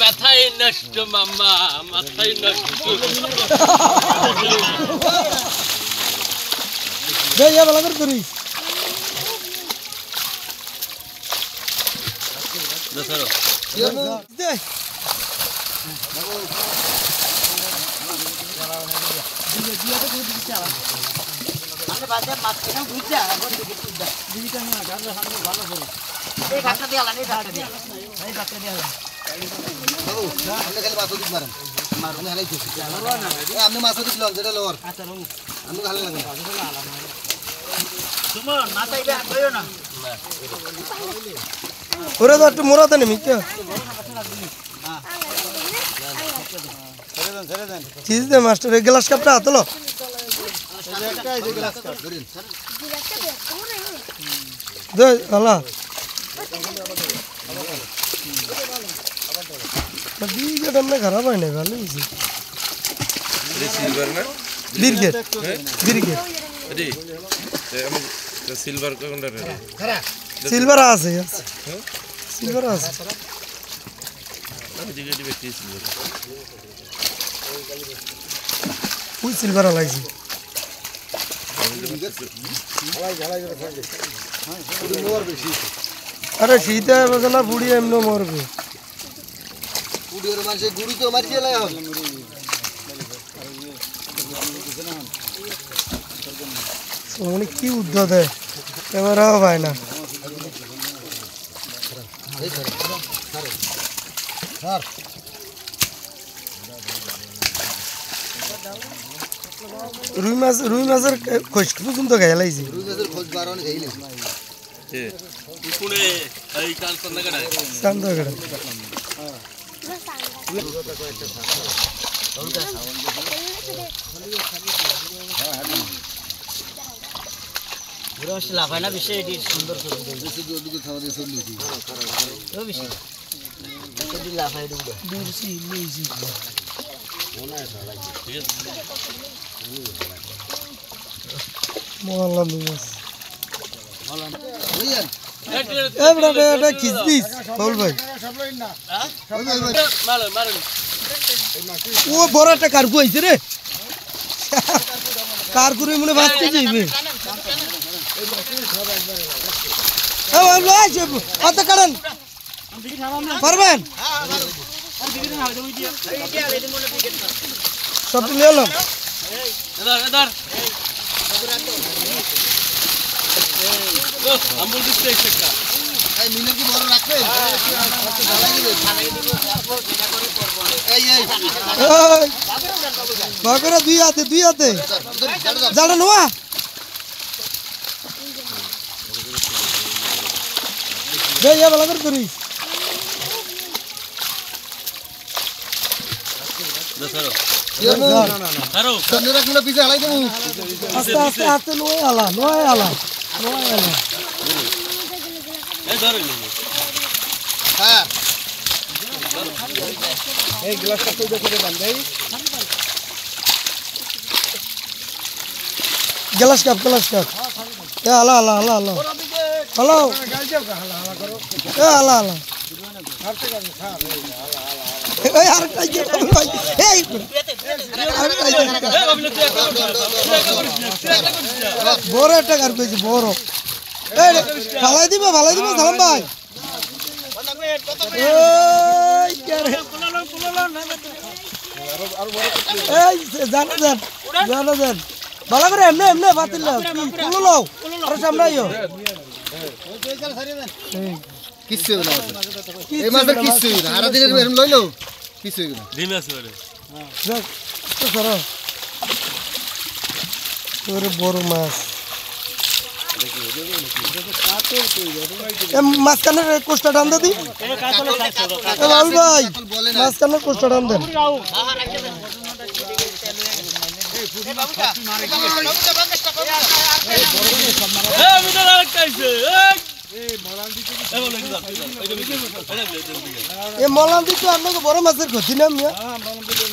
মাথায় নষ্ট মামা মাথায় নষ্ট দে ইয়া ভালো করে করিস দসরো দে দিয়া তো করে দিছি আলা আমরা বাজে মাছ কেন বুঝা দিদিটা না গাড়ি সামনে ভালো করে এই ঘাটটা দিয়ে আলা এই ঘাটটা দিয়ে এই ঘাটটা দিয়ে আলা ও আমরা খালি মাছ দিতে পারেন মারুন হালাইছি এ আপনি মাছ দিতে লন যেটা লওয়ার আচ্ছা রং আমি ভালো লাগে তোমার মাথায় ব্যাগ কইও না ওরে তো একটু মোরা দেন মিকে চিজ দে মাস্টার এক গ্লাস কাপটা হাতলো দে আলা বিগেট আমরা খারাপ হয় না ভালো হইছে সিলভার না বিরগেট রে আমি সিলভার কোনটা রে সিলভার আছে সিলভার আছে আমি দিকে বেশি সিলভার ওই সিলভার লাগাইছি আরে শীতে বসে না বুড়ি এমনি মরবে বুড়ির মানুষের গুড়ি তো মারছে অনেক কি উদ্যোগ দেয় ক্যামেরাও পায় না রুই মাছের খোঁজ পর্যন্ত গায়ে লাগছে রুই মাছের খোঁজ বারণ গাইলে পুনে এই কাল সন্ধ্যাকাটা সন্ধ্যাকাটা লাভ হয় না বিষয় এটি সুন্দর করে লাভ হয় ও বড় একটা কার্গো আইছে রে কার্গো মনে বাঁচতে যাইবে কত কারণ পারবেন সব নিয়ে এলাম দুই হাতে জানা নোয়া ভালো করে করিস আস্তে আস্তে আস্তে নয় আলা গ্লাস কাপ এ আলা হ্যালো এ আলা এই আরেকটা এই বড় একটা কার কইছি বড় এই ফালাই দিব সালাম ভাই এই কেরে এই জানা ভালো করে এমনে বাতিল লও আরে সামনে আইও কিচ্ছু না এই মাছের কিচ্ছু না আর দিকে এরকম লইলো কিছু না ডিমে আছে ওরে যাক তো সরো ওরে বড় মাছ মাছ কানের কোষ্টা টান দি এ বাবু ভাই মাছ কানের কোষ্টা টান দেন মলাম দিতে আপনাকে বড় মাছের ক্ষতি না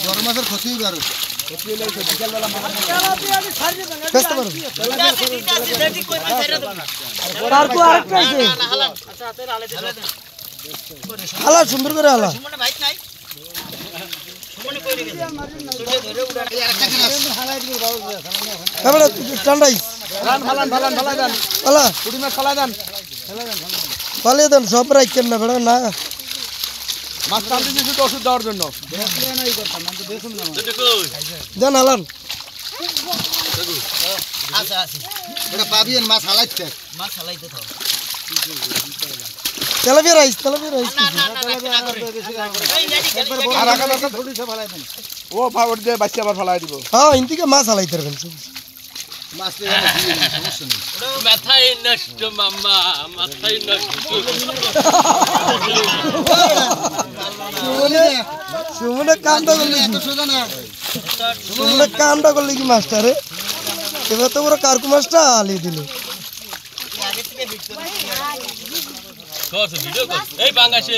বড় মাছের ক্ষতি আলা সুন্দর করে আলা এবারে ঠান্ডাই পালা পালিয়ে দেন সব রাখেন না বেড়া না মাছ টানতে দিয়েছি তো ওষুধ দেওয়ার জন্য দেন হালান আছে আছে ওটা পাবি মাছ হালাইতে মাছ হালাইতে থাও তেলাপিয়া রাইস না না আর রাখা দরকার ও ফাওয়ার দিয়ে বাচ্চা আবার ফালাই দিব হ্যাঁ ইনদিকে মাছ হালাইতে পারবেন মাছ সমস্যা নেই মাথায় নষ্ট মাম্মা মাথায় নষ্ট সুমনে কামটা করলি এত সোজা না সুমনে কামটা করলি কি মাস্টারে এবার তো পুরো কারকু মাছটা হালিয়ে দিল কর ভিডিও কর এই বাঙ্গাসে